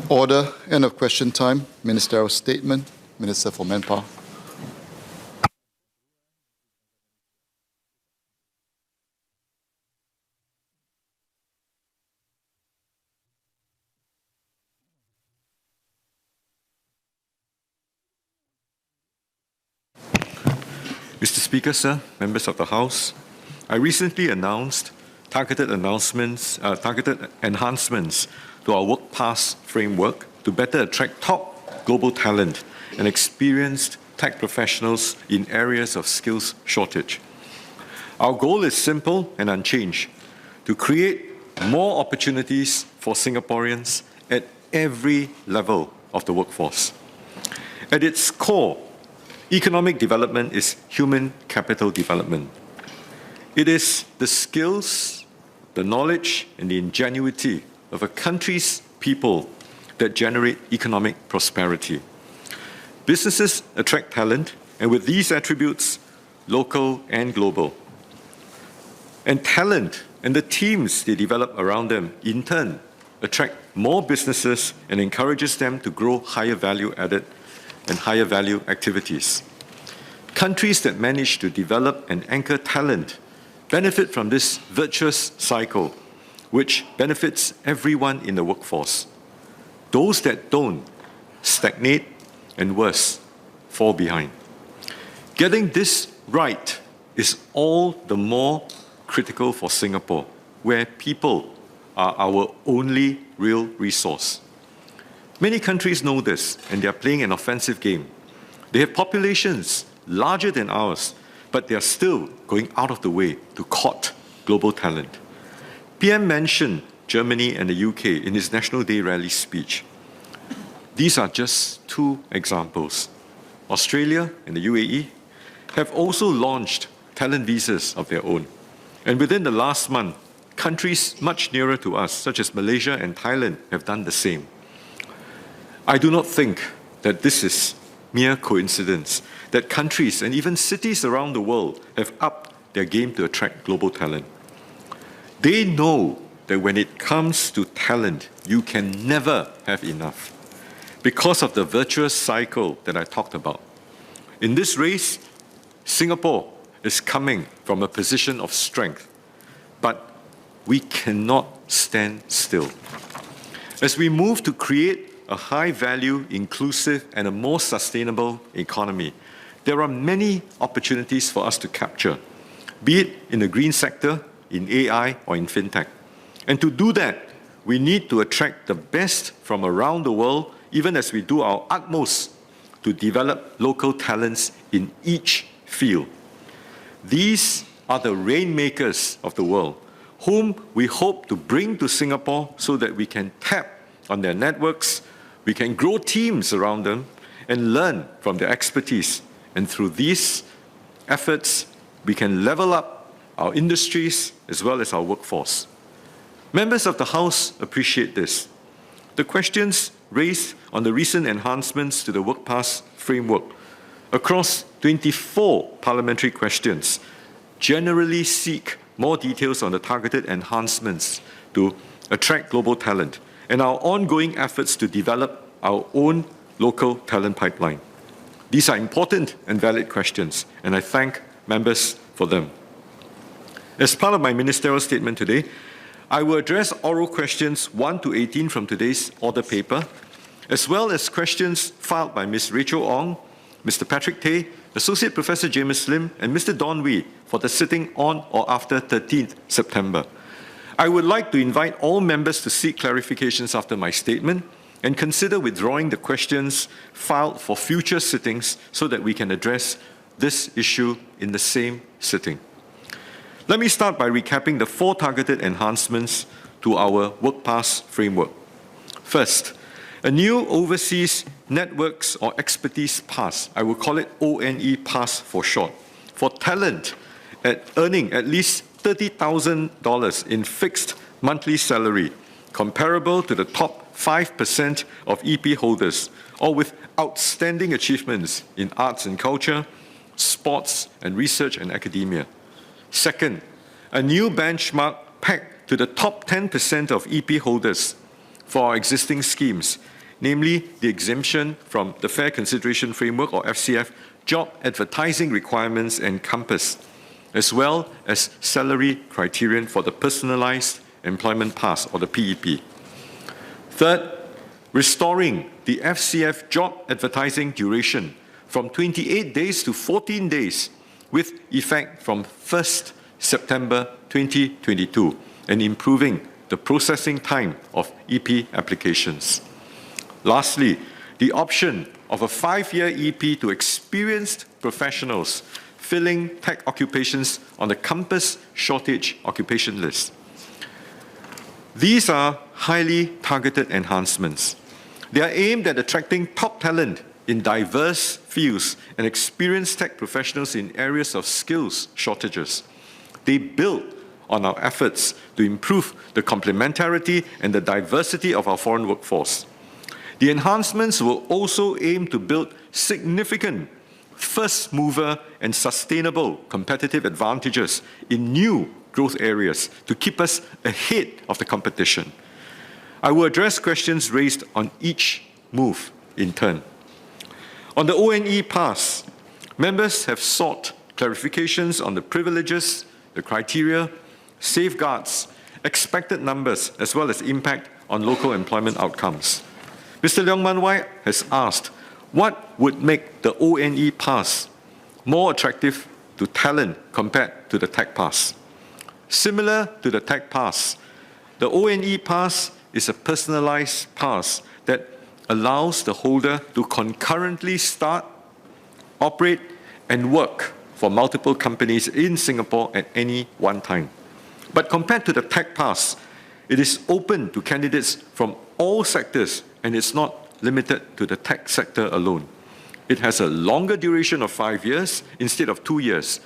Order. End of question time. Ministerial statement. Minister for Manpower. Mr. Speaker, sir, members of the House, I recently announced targeted enhancements to our Work Pass framework to better attract top global talent and experienced tech professionals in areas of skills shortage. Our goal is simple and unchanged: to create more opportunities for Singaporeans at every level of the workforce. At its core, economic development is human capital development. It is the skills, the knowledge, and the ingenuity of a country's people that generate economic prosperity. Businesses attract talent, and with these attributes, local and global. And talent and the teams they develop around them, in turn, attract more businesses and encourages them to grow higher value added and higher value activities. Countries that manage to develop and anchor talent benefit from this virtuous cycle, which benefits everyone in the workforce. Those that don't stagnate and worse, fall behind. Getting this right is all the more critical for Singapore, where people are our only real resource. Many countries know this, and they are playing an offensive game. They have populations larger than ours, but they are still going out of the way to court global talent. PM mentioned Germany and the UK in his National Day rally speech. These are just two examples. Australia and the UAE have also launched talent visas of their own. And within the last month, countries much nearer to us, such as Malaysia and Thailand, have done the same. I do not think that this is mere coincidence, that countries and even cities around the world have upped their game to attract global talent. They know that when it comes to talent, you can never have enough because of the virtuous cycle that I talked about. In this race, Singapore is coming from a position of strength, but we cannot stand still. As we move to create a high-value, inclusive, and a more sustainable economy, there are many opportunities for us to capture, be it in the green sector, in AI, or in fintech. And to do that, we need to attract the best from around the world, even as we do our utmost to develop local talents in each field. These are the rainmakers of the world, whom we hope to bring to Singapore so that we can tap on their networks, we can grow teams around them, and learn from their expertise. And through these efforts, we can level up our industries as well as our workforce. Members of the House appreciate this. The questions raised on the recent enhancements to the Work Pass framework across 24 parliamentary questions generally seek more details on the targeted enhancements to attract global talent and our ongoing efforts to develop our own local talent pipeline. These are important and valid questions, and I thank members for them. As part of my ministerial statement today, I will address oral questions 1 to 18 from today's order paper, as well as questions filed by Ms. Rachel Ong, Mr. Patrick Tay, Associate Professor James Lim, and Mr. Don Wee for the sitting on or after 13th September. I would like to invite all members to seek clarifications after my statement and consider withdrawing the questions filed for future sittings so that we can address this issue in the same sitting. Let me start by recapping the 4 targeted enhancements to our Work Pass framework. First, a new Overseas Networks or Expertise Pass, I will call it ONE Pass for short, for talent earning at least $30,000 in fixed monthly salary, comparable to the top 5% of EP holders, or with outstanding achievements in arts and culture, sports and research and academia. Second, a new benchmark pegged to the top 10% of EP holders for our existing schemes, namely the exemption from the Fair Consideration Framework, or FCF, job advertising requirements and compass, as well as salary criterion for the Personalised Employment Pass, or the PEP. Third, restoring the FCF job advertising duration from 28 days to 14 days with effect from 1st September 2022 and improving the processing time of EP applications. Lastly, the option of a 5-year EP to experienced professionals filling tech occupations on the Compass Shortage Occupation List. These are highly targeted enhancements. They are aimed at attracting top talent in diverse fields and experienced tech professionals in areas of skills shortages. They build on our efforts to improve the complementarity and the diversity of our foreign workforce. The enhancements will also aim to build significant first mover and sustainable competitive advantages in new growth areas to keep us ahead of the competition. I will address questions raised on each move in turn. On the ONE Pass, members have sought clarifications on the privileges, the criteria, safeguards, expected numbers, as well as impact on local employment outcomes. Mr. Leong Man Wai has asked, what would make the ONE Pass more attractive to talent compared to the Tech Pass? Similar to the Tech Pass, the ONE Pass is a personalized pass that allows the holder to concurrently start, operate, and work for multiple companies in Singapore at any one time. But compared to the Tech Pass, it is open to candidates from all sectors, and it's not limited to the tech sector alone. It has a longer duration of 5 years instead of 2 years.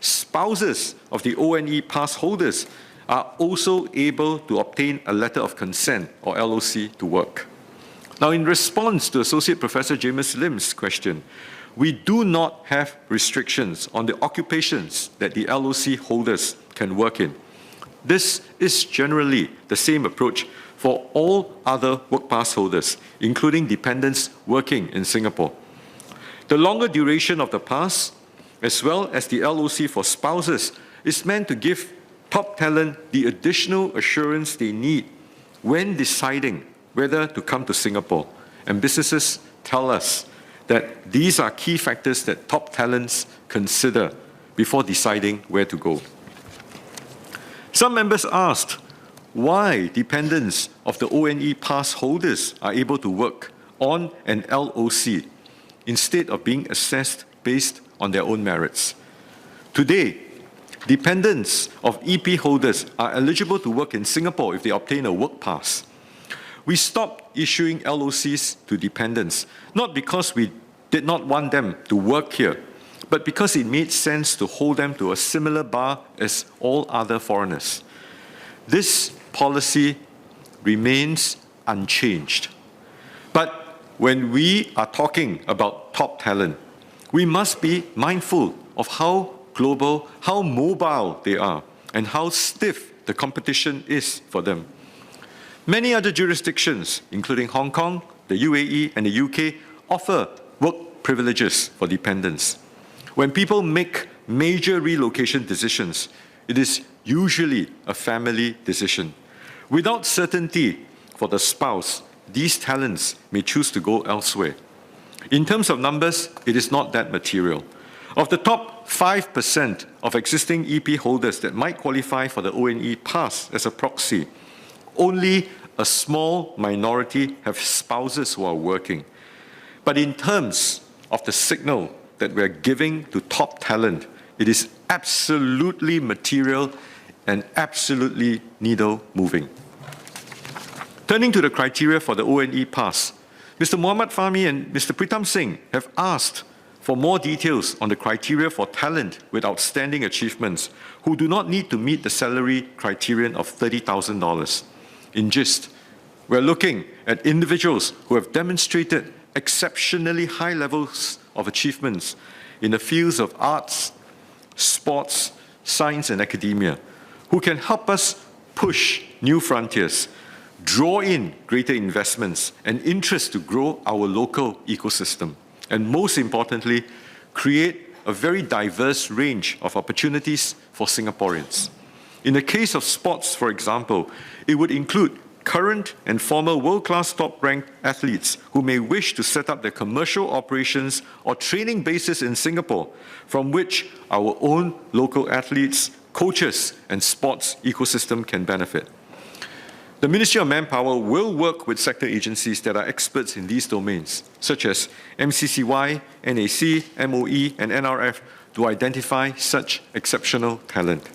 Spouses of the ONE Pass holders are also able to obtain a letter of consent, or LOC, to work. Now, in response to Associate Professor James Lim's question, we do not have restrictions on the occupations that the LOC holders can work in. This is generally the same approach for all other work pass holders, including dependents working in Singapore. The longer duration of the pass, as well as the LOC for spouses, is meant to give top talent the additional assurance they need when deciding whether to come to Singapore. And businesses tell us that these are key factors that top talents consider before deciding where to go. Some members asked why dependents of the ONE Pass holders are able to work on an LOC instead of being assessed based on their own merits. Today, dependents of EP holders are eligible to work in Singapore if they obtain a work pass. We stopped issuing LOCs to dependents, not because we did not want them to work here, but because it made sense to hold them to a similar bar as all other foreigners. This policy remains unchanged. But when we are talking about top talent, we must be mindful of how global, how mobile they are, and how stiff the competition is for them. Many other jurisdictions, including Hong Kong, the UAE, and the UK, offer work privileges for dependents. When people make major relocation decisions, it is usually a family decision. Without certainty for the spouse, these talents may choose to go elsewhere. In terms of numbers, it is not that material. Of the top 5% of existing EP holders that might qualify for the ONE Pass as a proxy, only a small minority have spouses who are working. But in terms of the signal that we're giving to top talent, it is absolutely material and absolutely needle-moving. Turning to the criteria for the ONE Pass, Mr. Muhammad Fahmi and Mr. Pritam Singh have asked for more details on the criteria for talent with outstanding achievements who do not need to meet the salary criterion of $30,000. In gist, we're looking at individuals who have demonstrated exceptionally high levels of achievements in the fields of arts, sports, science, and academia, who can help us push new frontiers, draw in greater investments and interest to grow our local ecosystem, and most importantly, create a very diverse range of opportunities for Singaporeans. In the case of sports, for example, it would include current and former world-class top-ranked athletes who may wish to set up their commercial operations or training bases in Singapore, from which our own local athletes, coaches, and sports ecosystem can benefit. The Ministry of Manpower will work with sector agencies that are experts in these domains, such as MCCY, NAC, MOE, and NRF, to identify such exceptional talent.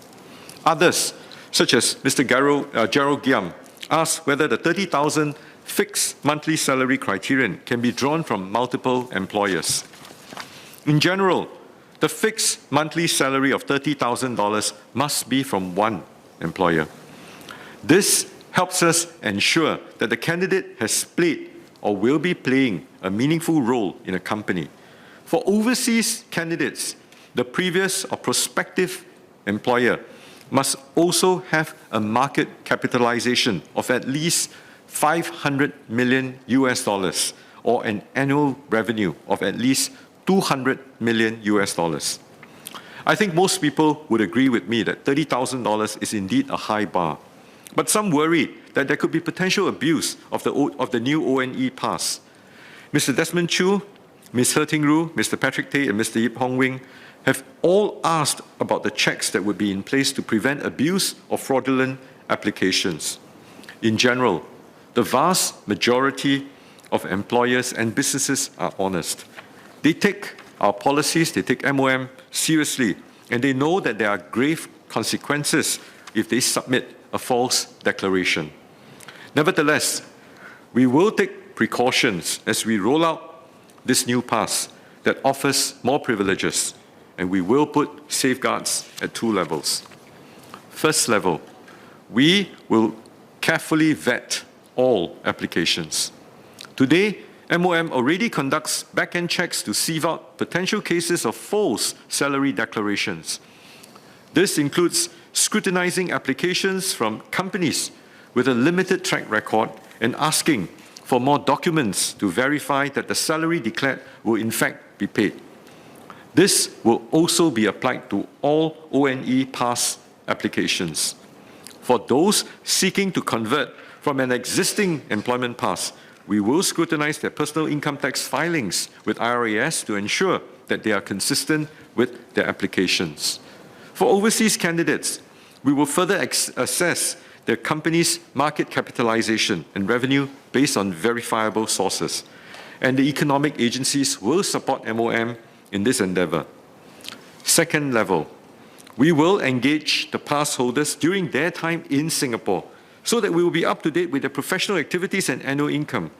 Others, such as Mr. Gerald Giam, asked whether the 30,000 fixed monthly salary criterion can be drawn from multiple employers. In general, the fixed monthly salary of $30,000 must be from one employer. This helps us ensure that the candidate has played or will be playing a meaningful role in a company. For overseas candidates, the previous or prospective employer must also have a market capitalization of at least $500 million US, or an annual revenue of at least $200 million US. I think most people would agree with me that $30,000 is indeed a high bar. But some worry that there could be potential abuse of the new ONE pass. Mr. Desmond Chu, Ms. He Ting Ru, Mr. Patrick Tay, and Mr. Yip Hong Wing have all asked about the checks that would be in place to prevent abuse or fraudulent applications. In general, the vast majority of employers and businesses are honest. They take our policies, they take MOM seriously, and they know that there are grave consequences if they submit a false declaration. Nevertheless, we will take precautions as we roll out this new pass that offers more privileges, and we will put safeguards at two levels. First level, we will carefully vet all applications. Today, MOM already conducts back-end checks to sieve out potential cases of false salary declarations. This includes scrutinizing applications from companies with a limited track record and asking for more documents to verify that the salary declared will in fact be paid. This will also be applied to all ONE pass applications. For those seeking to convert from an existing employment pass, we will scrutinize their personal income tax filings with IRAS to ensure that they are consistent with their applications. For overseas candidates, we will further assess their company's market capitalization and revenue based on verifiable sources, and the economic agencies will support MOM in this endeavor. Second level, we will engage the pass holders during their time in Singapore so that we will be up to date with their professional activities and annual income.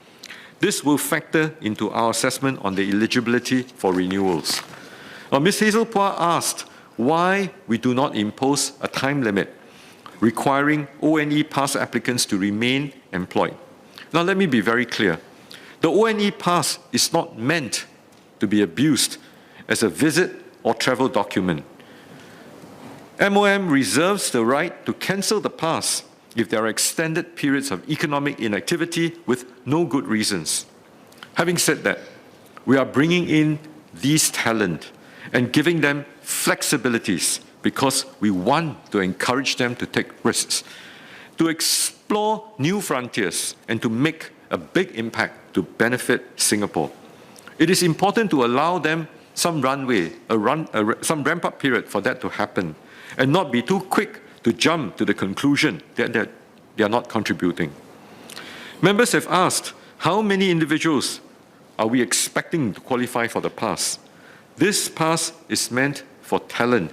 This will factor into our assessment on the eligibility for renewals. Now, Ms. Hazel Pua asked why we do not impose a time limit requiring ONE pass applicants to remain employed. Now, let me be very clear. The ONE pass is not meant to be abused as a visit or travel document. MOM reserves the right to cancel the pass if there are extended periods of economic inactivity with no good reasons. Having said that, we are bringing in these talent and giving them flexibilities because we want to encourage them to take risks, to explore new frontiers, and to make a big impact to benefit Singapore. It is important to allow them some runway, some ramp-up period for that to happen, and not be too quick to jump to the conclusion that they are not contributing. Members have asked, how many individuals are we expecting to qualify for the pass? This pass is meant for talent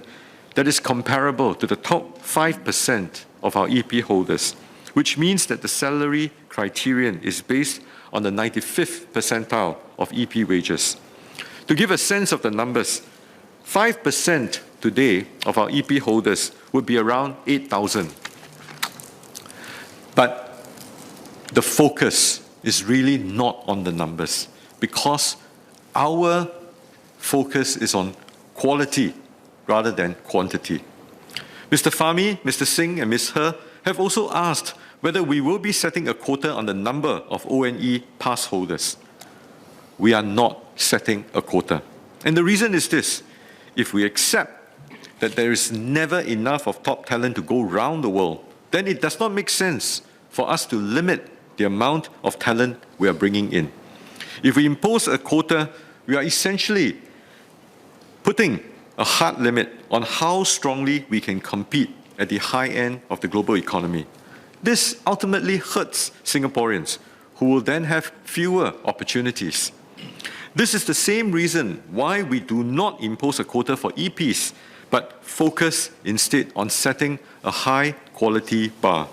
that is comparable to the top 5% of our EP holders, which means that the salary criterion is based on the 95th percentile of EP wages. To give a sense of the numbers, 5% today of our EP holders would be around 8,000. But the focus is really not on the numbers, because our focus is on quality rather than quantity. Mr. Fahmi, Mr. Singh, and Ms. He have also asked whether we will be setting a quota on the number of ONE pass holders. We are not setting a quota. And the reason is this: if we accept that there is never enough of top talent to go round the world, then it does not make sense for us to limit the amount of talent we are bringing in. If we impose a quota, we are essentially putting a hard limit on how strongly we can compete at the high end of the global economy. This ultimately hurts Singaporeans, who will then have fewer opportunities. This is the same reason why we do not impose a quota for EPs, but focus instead on setting a high-quality bar.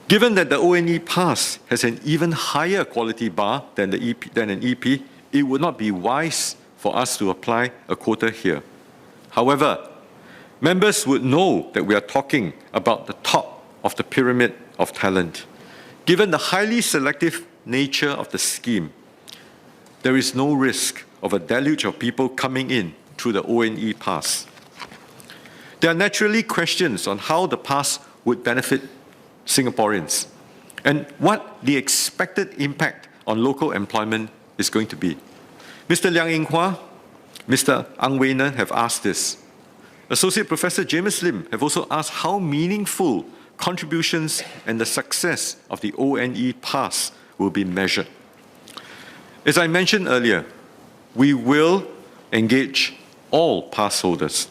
Given that the ONE pass has an even higher quality bar than an EP, it would not be wise for us to apply a quota here. However, members would know that we are talking about the top of the pyramid of talent. Given the highly selective nature of the scheme, there is no risk of a deluge of people coming in through the ONE pass. There are naturally questions on how the pass would benefit Singaporeans and what the expected impact on local employment is going to be. Mr. Liang Eng Hua, Mr. Ang Wei Nen have asked this. Associate Professor James Lim have also asked how meaningful contributions and the success of the ONE pass will be measured. As I mentioned earlier, we will engage all pass holders.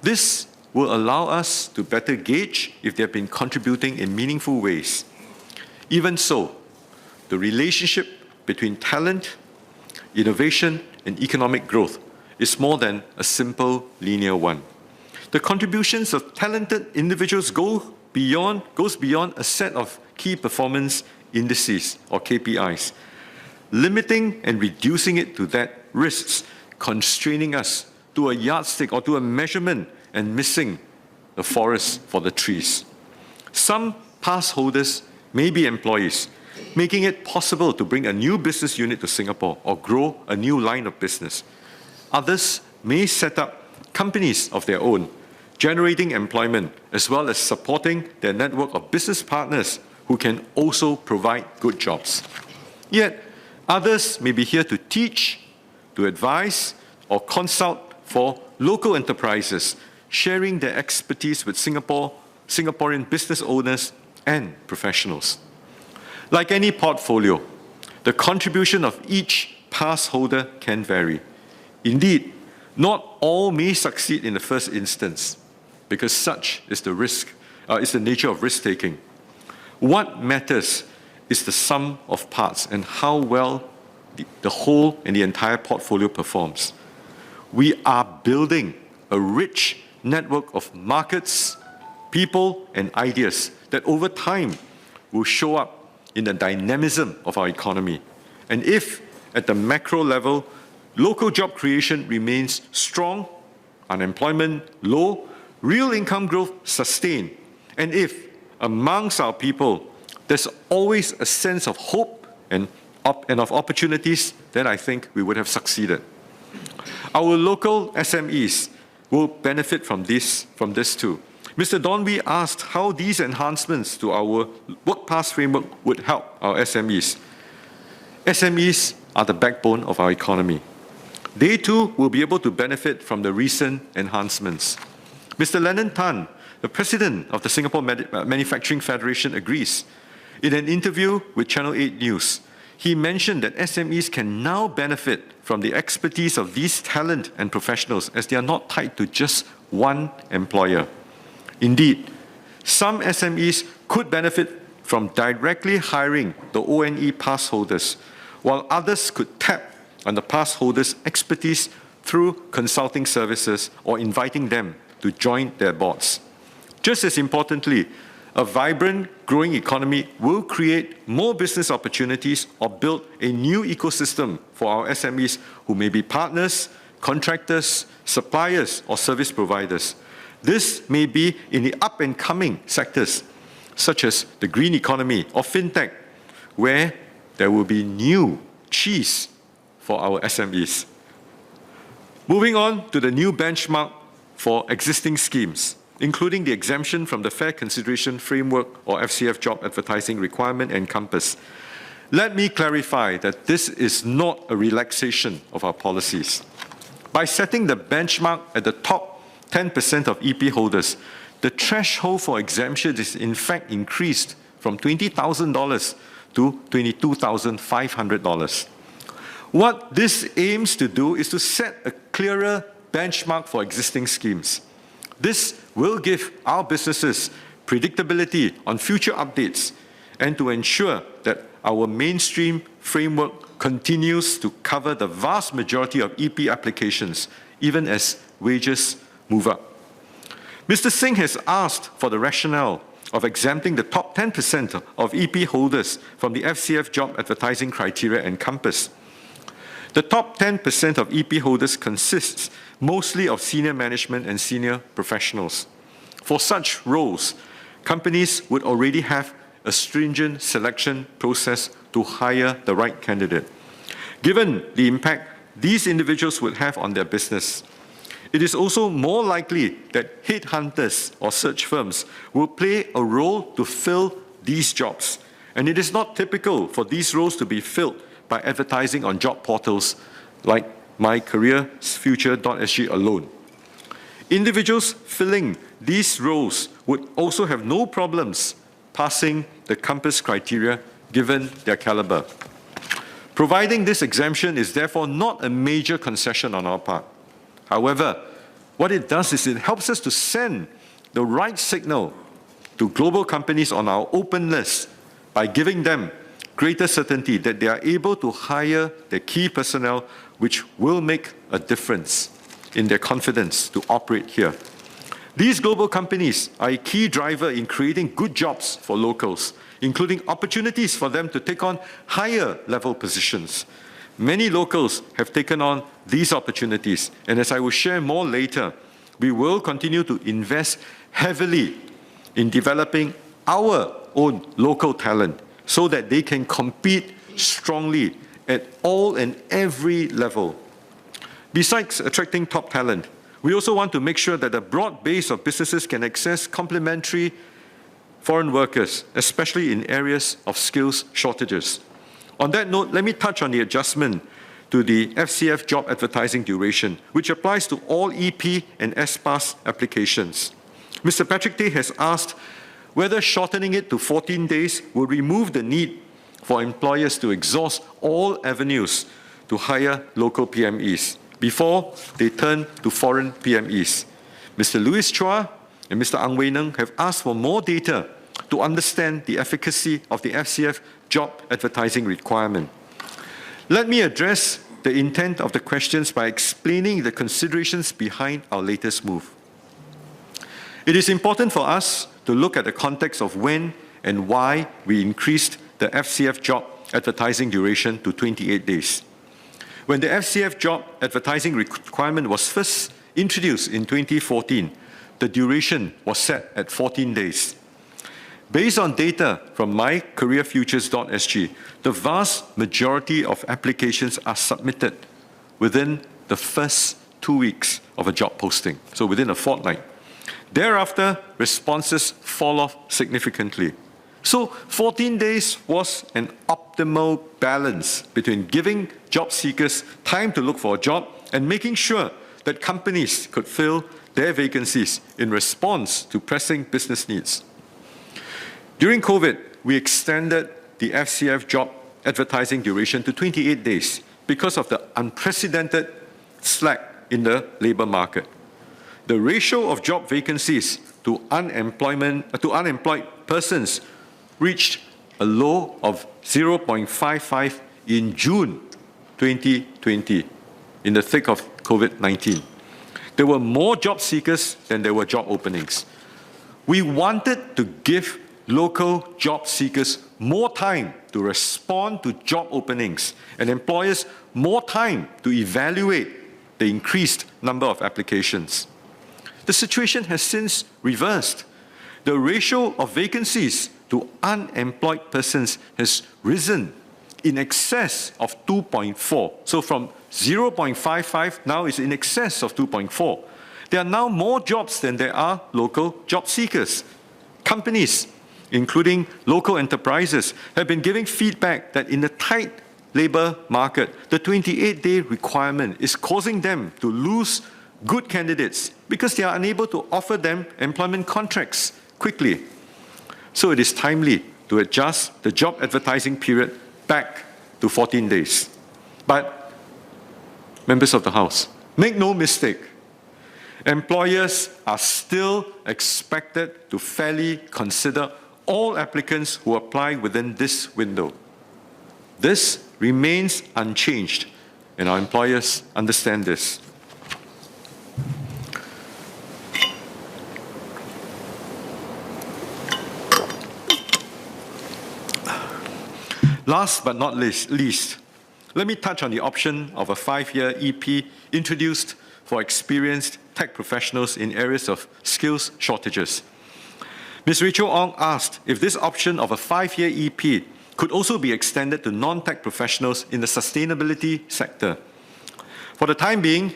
This will allow us to better gauge if they have been contributing in meaningful ways. Even so, the relationship between talent, innovation, and economic growth is more than a simple linear one. The contributions of talented individuals goes beyond a set of key performance indices or KPIs. Limiting and reducing it to that risks constraining us to a yardstick or to a measurement and missing the forest for the trees. Some pass holders may be employees, making it possible to bring a new business unit to Singapore or grow a new line of business. Others may set up companies of their own, generating employment as well as supporting their network of business partners who can also provide good jobs. Yet, others may be here to teach, to advise, or consult for local enterprises, sharing their expertise with Singaporean business owners and professionals. Like any portfolio, the contribution of each pass holder can vary. Indeed, not all may succeed in the first instance, because such is the nature of risk-taking. What matters is the sum of parts and how well the whole and the entire portfolio performs. We are building a rich network of markets, people, and ideas that over time will show up in the dynamism of our economy. And if, at the macro level, local job creation remains strong, unemployment low, real income growth sustained, and if, amongst our people, there's always a sense of hope and of opportunities, then I think we would have succeeded. Our local SMEs will benefit from this too. Mr. Donwy asked how these enhancements to our work pass framework would help our SMEs. SMEs are the backbone of our economy. They too will be able to benefit from the recent enhancements. Mr. Lennon Tan, the president of the Singapore Manufacturing Federation, agrees. In an interview with Channel 8 News, he mentioned that SMEs can now benefit from the expertise of these talent and professionals as they are not tied to just one employer. Indeed, some SMEs could benefit from directly hiring the ONE pass holders, while others could tap on the pass holders' expertise through consulting services or inviting them to join their boards. Just as importantly, a vibrant, growing economy will create more business opportunities or build a new ecosystem for our SMEs who may be partners, contractors, suppliers, or service providers. This may be in the up-and-coming sectors, such as the green economy or fintech, where there will be new cheese for our SMEs. Moving on to the new benchmark for existing schemes. including the exemption from the Fair Consideration Framework or FCF job advertising requirement encompass. Let me clarify that this is not a relaxation of our policies. By setting the benchmark at the top 10% of EP holders, the threshold for exemption is in fact increased from $20,000 to $22,500. What this aims to do is to set a clearer benchmark for existing schemes. This will give our businesses predictability on future updates and to ensure that our mainstream framework continues to cover the vast majority of EP applications, even as wages move up. Mr. Singh has asked for the rationale of exempting the top 10% of EP holders from the FCF job advertising criteria encompass. The top 10% of EP holders consists mostly of senior management and senior professionals. For such roles, companies would already have a stringent selection process to hire the right candidate. Given the impact these individuals would have on their business, it is also more likely that headhunters or search firms will play a role to fill these jobs. And it is not typical for these roles to be filled by advertising on job portals like mycareersfuture.sg alone. Individuals filling these roles would also have no problems passing the compass criteria given their caliber. Providing this exemption is therefore not a major concession on our part. However, what it does is it helps us to send the right signal to global companies on our open list by giving them greater certainty that they are able to hire their key personnel, which will make a difference in their confidence to operate here. These global companies are a key driver in creating good jobs for locals, including opportunities for them to take on higher level positions. Many locals have taken on these opportunities, and as I will share more later, we will continue to invest heavily in developing our own local talent so that they can compete strongly at all and every level. Besides attracting top talent, we also want to make sure that a broad base of businesses can access complementary foreign workers, especially in areas of skills shortages. On that note, let me touch on the adjustment to the FCF job advertising duration, which applies to all EP and SPAS applications. Mr. Patrick Tay has asked whether shortening it to 14 days will remove the need for employers to exhaust all avenues to hire local PMEs before they turn to foreign PMEs. Mr. Louis Chua and Mr. Ang Wei Neng have asked for more data to understand the efficacy of the FCF job advertising requirement. Let me address the intent of the questions by explaining the considerations behind our latest move. It is important for us to look at the context of when and why we increased the FCF job advertising duration to 28 days. When the FCF job advertising requirement was first introduced in 2014, the duration was set at 14 days. Based on data from mycareerfutures.sg, the vast majority of applications are submitted within the first 2 weeks of a job posting, so within a fortnight. Thereafter, responses fall off significantly. So 14 days was an optimal balance between giving job seekers time to look for a job and making sure that companies could fill their vacancies in response to pressing business needs. During COVID, we extended the FCF job advertising duration to 28 days because of the unprecedented slack in the labor market. The ratio of job vacancies to unemployed persons reached a low of 0.55 in June 2020, in the thick of COVID-19. There were more job seekers than there were job openings. We wanted to give local job seekers more time to respond to job openings and employers more time to evaluate the increased number of applications. The situation has since reversed. The ratio of vacancies to unemployed persons has risen in excess of 2.4. So from 0.55 now is in excess of 2.4. there are now more jobs than there are local job seekers. Companies, including local enterprises, have been giving feedback that in the tight labor market, the 28-day requirement is causing them to lose good candidates because they are unable to offer them employment contracts quickly. So it is timely to adjust the job advertising period back to 14 days. But, members of the House, make no mistake, employers are still expected to fairly consider all applicants who apply within this window. This remains unchanged, and our employers understand this. Last but not least, let me touch on the option of a 5-year EP introduced for experienced tech professionals in areas of skills shortages. Ms. Rachel Ong asked if this option of a 5-year EP could also be extended to non-tech professionals in the sustainability sector. For the time being,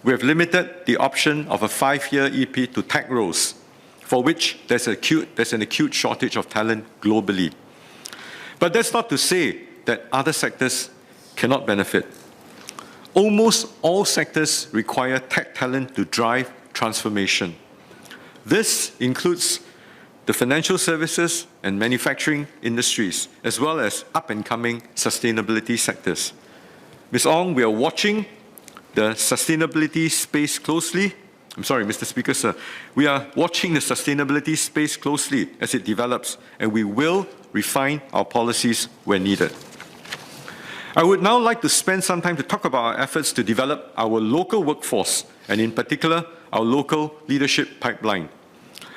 we have limited the option of a 5-year EP to tech roles, for which there's an acute shortage of talent globally. But that's not to say that other sectors cannot benefit. Almost all sectors require tech talent to drive transformation. This includes the financial services and manufacturing industries, as well as up-and-coming sustainability sectors. Ms. Ong, we are watching the sustainability space closely. I'm sorry, Mr. Speaker, sir. We are watching the sustainability space closely as it develops, and we will refine our policies where needed. I would now like to spend some time to talk about our efforts to develop our local workforce, and in particular, our local leadership pipeline.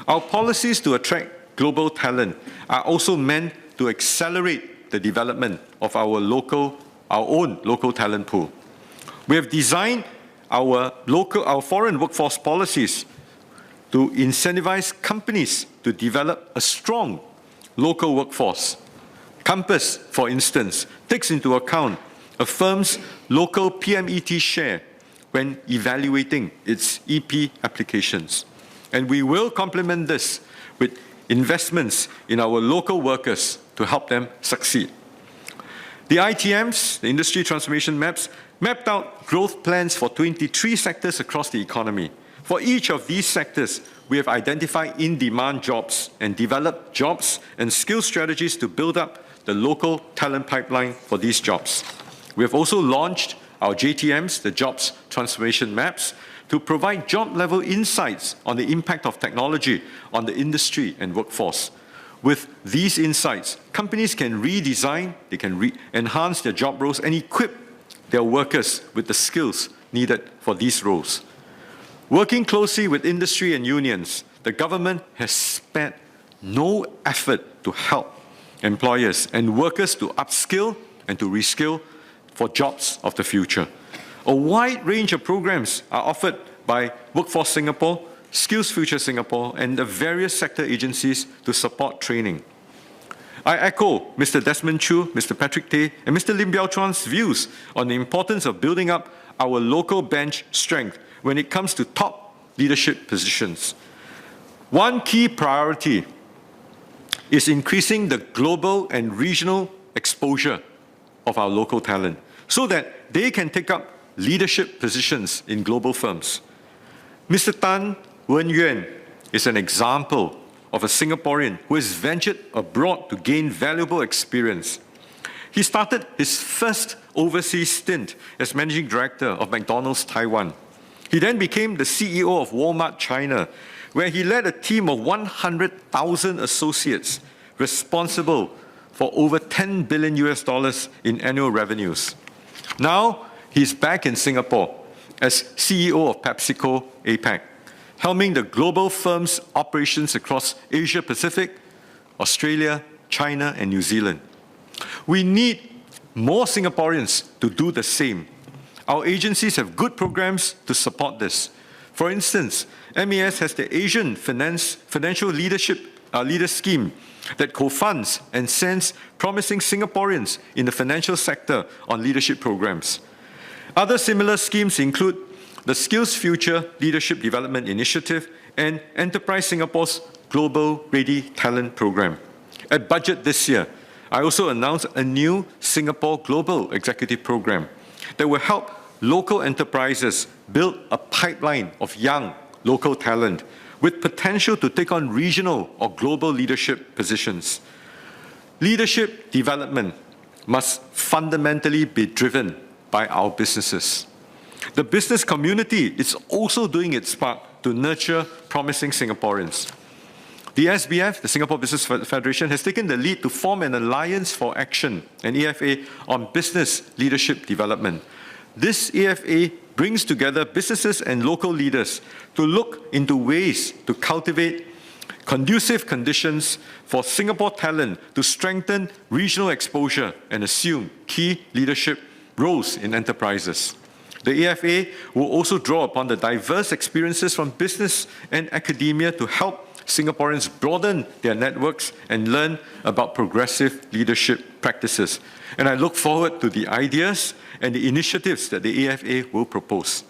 Our policies to attract global talent are also meant to accelerate the development of our own local talent pool. We have designed our foreign workforce policies to incentivize companies to develop a strong local workforce. Compass, for instance, takes into account a firm's local PMET share when evaluating its EP applications. And we will complement this with investments in our local workers to help them succeed. The ITMs, the Industry Transformation Maps, mapped out growth plans for 23 sectors across the economy. For each of these sectors, we have identified in-demand jobs and developed jobs and skill strategies to build up the local talent pipeline for these jobs. We have also launched our JTMs, the Jobs Transformation Maps, to provide job-level insights on the impact of technology on the industry and workforce. With these insights, companies can redesign, they can enhance their job roles and equip their workers with the skills needed for these roles. Working closely with industry and unions, the government has spared no effort to help employers and workers to upskill and to reskill for jobs of the future. A wide range of programs are offered by Workforce Singapore, Skills Future Singapore, and the various sector agencies to support training. I echo Mr. Desmond Chu, Mr. Patrick Tay, and Mr. Lim Biao Chuan's views on the importance of building up our local bench strength when it comes to top leadership positions. One key priority is increasing the global and regional exposure of our local talent so that they can take up leadership positions in global firms. Mr. Tan Wen-Yuan is an example of a Singaporean who has ventured abroad to gain valuable experience. He started his first overseas stint as managing director of McDonald's Taiwan. He then became the CEO of Walmart China, where he led a team of 100,000 associates responsible for over $10 billion in annual revenues. Now, he's back in Singapore as CEO of PepsiCo APAC, helming the global firm's operations across Asia Pacific, Australia, China, and New Zealand. We need more Singaporeans to do the same. Our agencies have good programs to support this. For instance, MAS has the Asian Financial Leader Scheme that co-funds and sends promising Singaporeans in the financial sector on leadership programs. Other similar schemes include the Skills Future Leadership Development Initiative, and Enterprise Singapore's Global Ready Talent Program. At budget this year, I also announced a new Singapore Global Executive Program that will help local enterprises build a pipeline of young local talent with potential to take on regional or global leadership positions. Leadership development must fundamentally be driven by our businesses. The business community is also doing its part to nurture promising Singaporeans. The SBF, the Singapore Business Federation, has taken the lead to form an Alliance for Action, an AFA, on business leadership development. This AFA brings together businesses and local leaders to look into ways to cultivate conducive conditions for Singapore talent to strengthen regional exposure and assume key leadership roles in enterprises. The AFA will also draw upon the diverse experiences from business and academia to help Singaporeans broaden their networks and learn about progressive leadership practices. And I look forward to the ideas and the initiatives that the AFA will propose.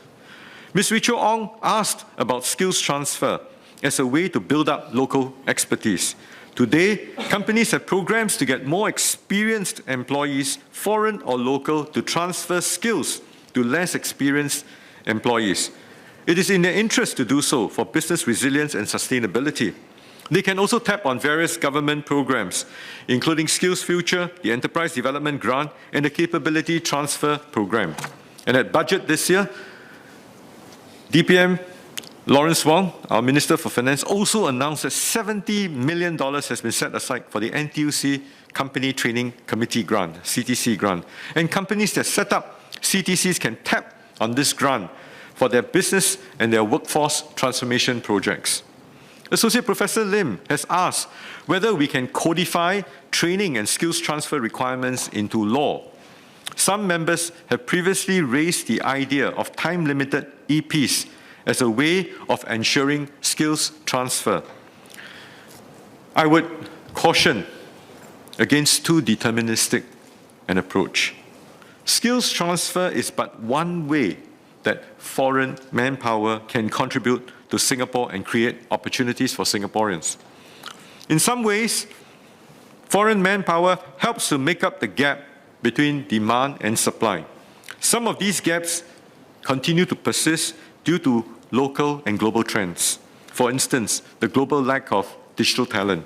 Ms. Richo Ong asked about skills transfer as a way to build up local expertise. Today, companies have programs to get more experienced employees, foreign or local, to transfer skills to less experienced employees. It is in their interest to do so for business resilience and sustainability. They can also tap on various government programs, including Skills Future, the Enterprise Development Grant, and the Capability Transfer Program. And at budget this year, DPM Lawrence Wong, our Minister for Finance, also announced that $70 million has been set aside for the NTUC Company Training Committee grant, CTC grant. And companies that set up CTCs can tap on this grant for their business and their workforce transformation projects. Associate Professor Lim has asked whether we can codify training and skills transfer requirements into law. Some members have previously raised the idea of time-limited EPs as a way of ensuring skills transfer. I would caution against too deterministic an approach. Skills transfer is but one way that foreign manpower can contribute to Singapore and create opportunities for Singaporeans. In some ways, foreign manpower helps to make up the gap between demand and supply. Some of these gaps continue to persist due to local and global trends. For instance, the global lack of digital talent.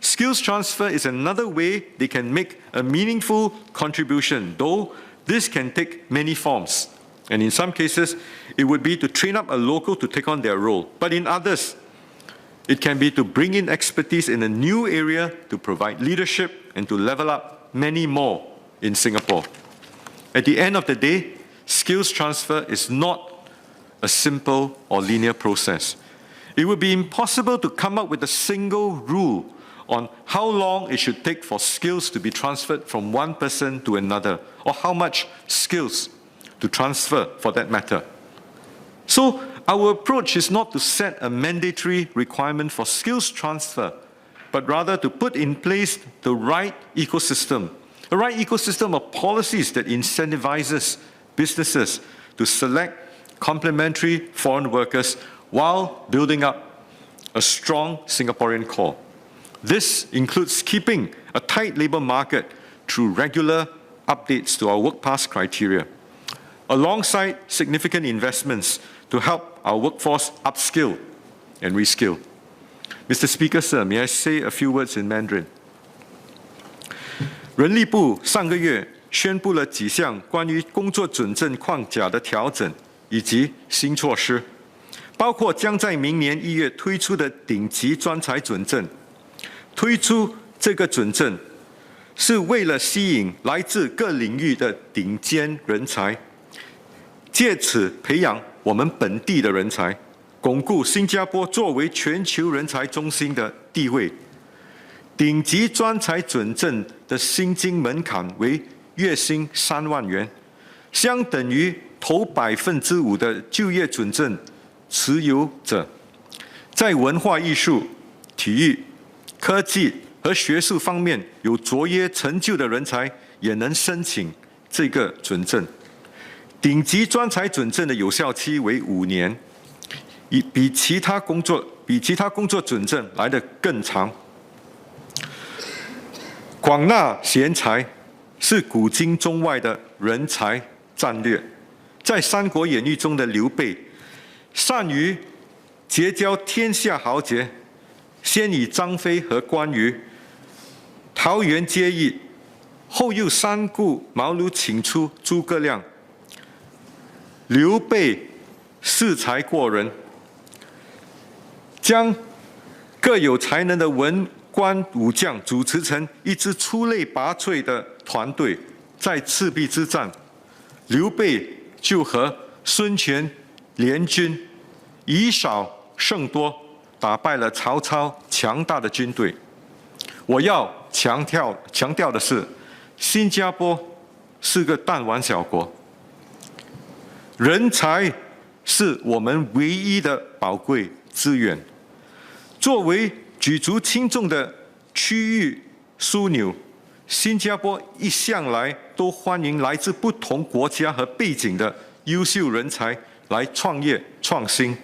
Skills transfer is another way they can make a meaningful contribution, though this can take many forms. And in some cases, it would be to train up a local to take on their role. But in others, it can be to bring in expertise in a new area to provide leadership and to level up many more in Singapore. At the end of the day, skills transfer is not a simple or linear process. It would be impossible to come up with a single rule on how long it should take for skills to be transferred from one person to another, or how much skills to transfer for that matter. So our approach is not to set a mandatory requirement for skills transfer, but rather to put in place the right ecosystem of policies that incentivizes businesses to select complementary foreign workers while building up a strong Singaporean core. This includes keeping a tight labour market through regular updates to our work pass criteria, alongside significant investments to help our workforce upskill and reskill. Mr. Speaker, sir, may I say a few words in Mandarin? 人力部上个月宣布了几项关于工作准证框架的调整以及新措施，包括将在明年1月推出的顶级专才准证。推出这个准证是为了吸引来自各领域的顶尖人才，借此培养我们本地的人才，巩固新加坡作为全球人才中心的地位。顶级专才准证的薪金门槛为月薪3万元，相等于头5%的就业准证持有者。在文化艺术、体育、科技和学术方面有卓越成就的人才也能申请这个准证。顶级专才准证的有效期为5年，比其他工作准证来得更长。广纳贤才是古今中外的人才战略。在《三国演义》中的刘备，善于结交天下豪杰，先以张飞和关羽、桃园结义，后又三顾茅庐请出诸葛亮。刘备恃才过人，将各有才能的文官武将组织成一支出类拔萃的团队。在赤壁之战，刘备就和孙权联军，以少胜多，打败了曹操强大的军队。我要强调的是，新加坡是个弹丸小国，人才是我们唯一的宝贵资源。作为举足轻重的区域枢纽，新加坡一向来都欢迎来自不同国家和背景的优秀人才来创业创新。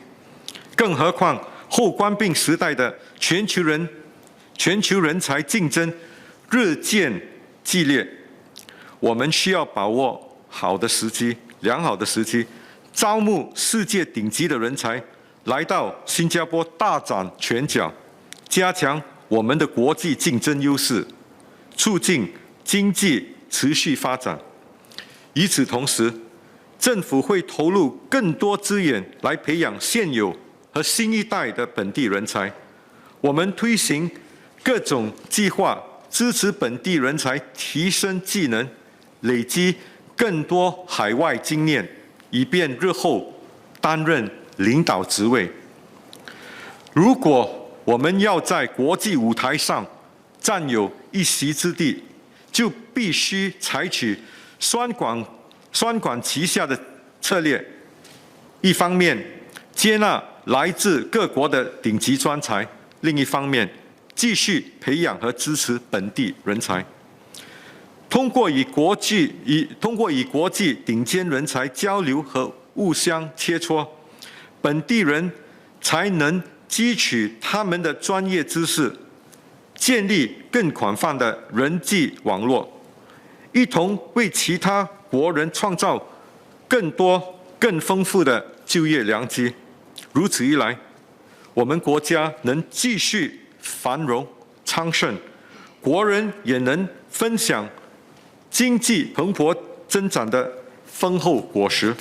更何况后官并时代的全球人才竞争日渐激烈，我们需要把握良好的时机，招募世界顶级的人才来到新加坡大展拳脚，加强我们的国际竞争优势，促进经济持续发展。与此同时，政府会投入更多资源来培养现有和新一代的本地人才。我们推行各种计划，支持本地人才提升技能，累积更多海外经验，以便日后担任领导职位。如果我们要在国际舞台上占有一席之地，就必须采取双管齐下的策略。一方面接纳来自各国的顶级专才，另一方面继续培养和支持本地人才。通过与国际顶尖人才交流和互相切磋，本地人才能汲取他们的专业知识，建立更广泛的人际网络，一同为其他国人创造更多、更丰富的就业良机。如此一来，我们国家能继续繁荣昌盛，国人也能分享经济蓬勃增长的丰厚果实。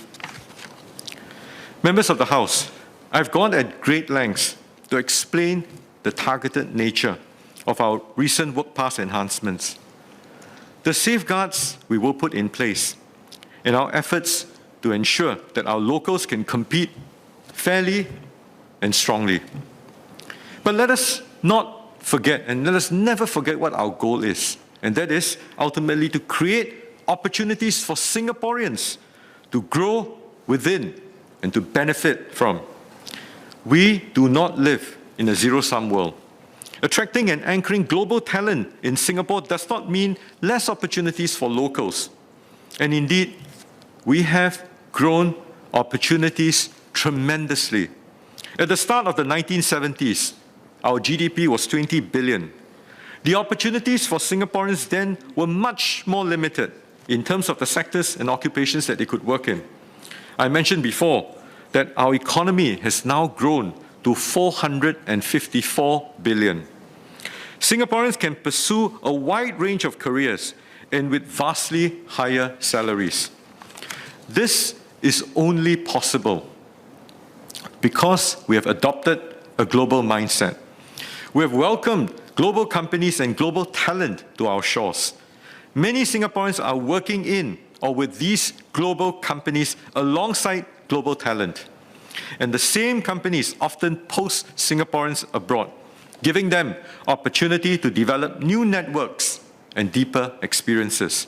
Members of the House, I've gone at great lengths to explain the targeted nature of our recent work pass enhancements, the safeguards we will put in place, and our efforts to ensure that our locals can compete fairly and strongly. But let us not forget, and let us never forget what our goal is, and that is ultimately to create opportunities for Singaporeans to grow within and to benefit from. We do not live in a zero-sum world. Attracting and anchoring global talent in Singapore does not mean less opportunities for locals. And indeed, we have grown opportunities tremendously. At the start of the 1970s, our GDP was 20 billion. The opportunities for Singaporeans then were much more limited in terms of the sectors and occupations that they could work in. I mentioned before that our economy has now grown to 454 billion. Singaporeans can pursue a wide range of careers and with vastly higher salaries. This is only possible because we have adopted a global mindset. We have welcomed global companies and global talent to our shores. Many Singaporeans are working in or with these global companies alongside global talent. And the same companies often post Singaporeans abroad, giving them opportunity to develop new networks and deeper experiences.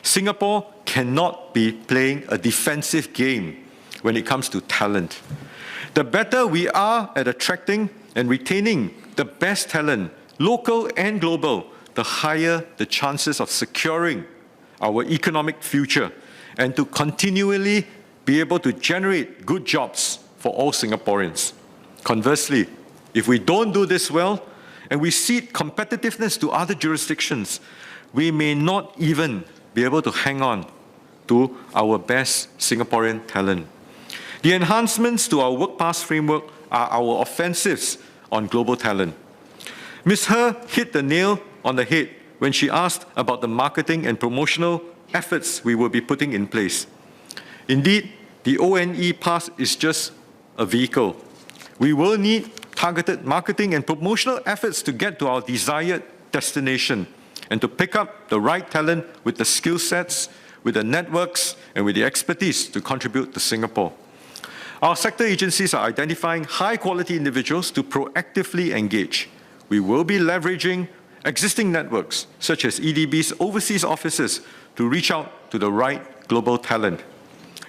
Singapore cannot be playing a defensive game when it comes to talent. The better we are at attracting and retaining the best talent, local and global, the higher the chances of securing our economic future and to continually be able to generate good jobs for all Singaporeans. Conversely, if we don't do this well, and we cede competitiveness to other jurisdictions, we may not even be able to hang on to our best Singaporean talent. The enhancements to our work pass framework are our offensives on global talent. Ms. He hit the nail on the head when she asked about the marketing and promotional efforts we will be putting in place. Indeed, the ONE pass is just a vehicle. We will need targeted marketing and promotional efforts to get to our desired destination and to pick up the right talent with the skill sets, with the networks, and with the expertise to contribute to Singapore. Our sector agencies are identifying high-quality individuals to proactively engage. We will be leveraging existing networks, such as EDB's overseas offices, to reach out to the right global talent.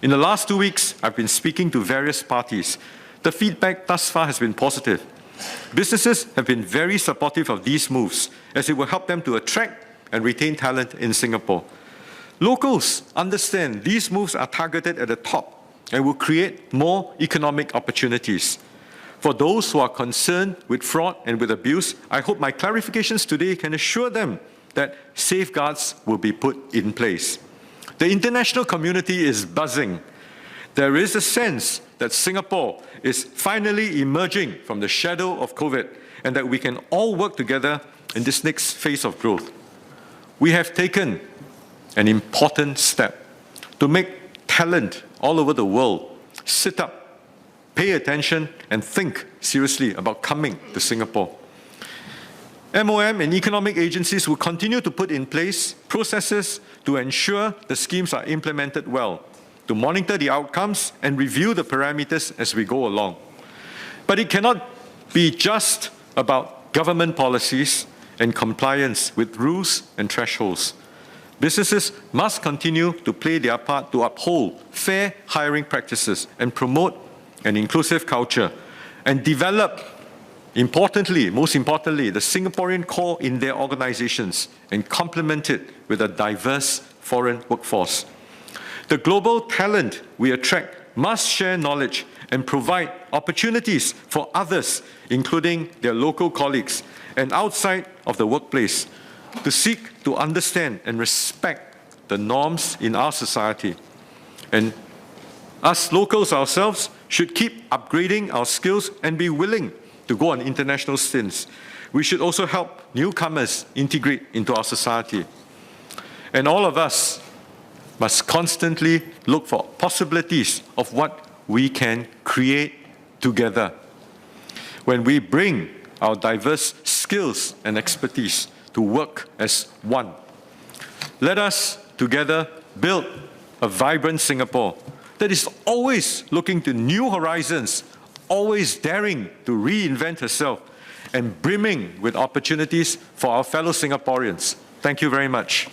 In the last 2 weeks, I've been speaking to various parties. The feedback thus far has been positive. Businesses have been very supportive of these moves, as it will help them to attract and retain talent in Singapore. Locals understand these moves are targeted at the top and will create more economic opportunities. For those who are concerned with fraud and with abuse, I hope my clarifications today can assure them that safeguards will be put in place. The international community is buzzing. There is a sense that Singapore is finally emerging from the shadow of COVID and that we can all work together in this next phase of growth. We have taken an important step to make talent all over the world sit up, pay attention, and think seriously about coming to Singapore. MOM and economic agencies will continue to put in place processes to ensure the schemes are implemented well, to monitor the outcomes and review the parameters as we go along. But it cannot be just about government policies and compliance with rules and thresholds. Businesses must continue to play their part to uphold fair hiring practices and promote an inclusive culture and develop, most importantly, the Singaporean core in their organizations and complement it with a diverse foreign workforce. The global talent we attract must share knowledge and provide opportunities for others, including their local colleagues and outside of the workplace, to seek to understand and respect the norms in our society. And us locals ourselves should keep upgrading our skills and be willing to go on international stints. We should also help newcomers integrate into our society. And all of us must constantly look for possibilities of what we can create together. When we bring our diverse skills and expertise to work as one, let us together build a vibrant Singapore that is always looking to new horizons, always daring to reinvent herself, and brimming with opportunities for our fellow Singaporeans. Thank you very much.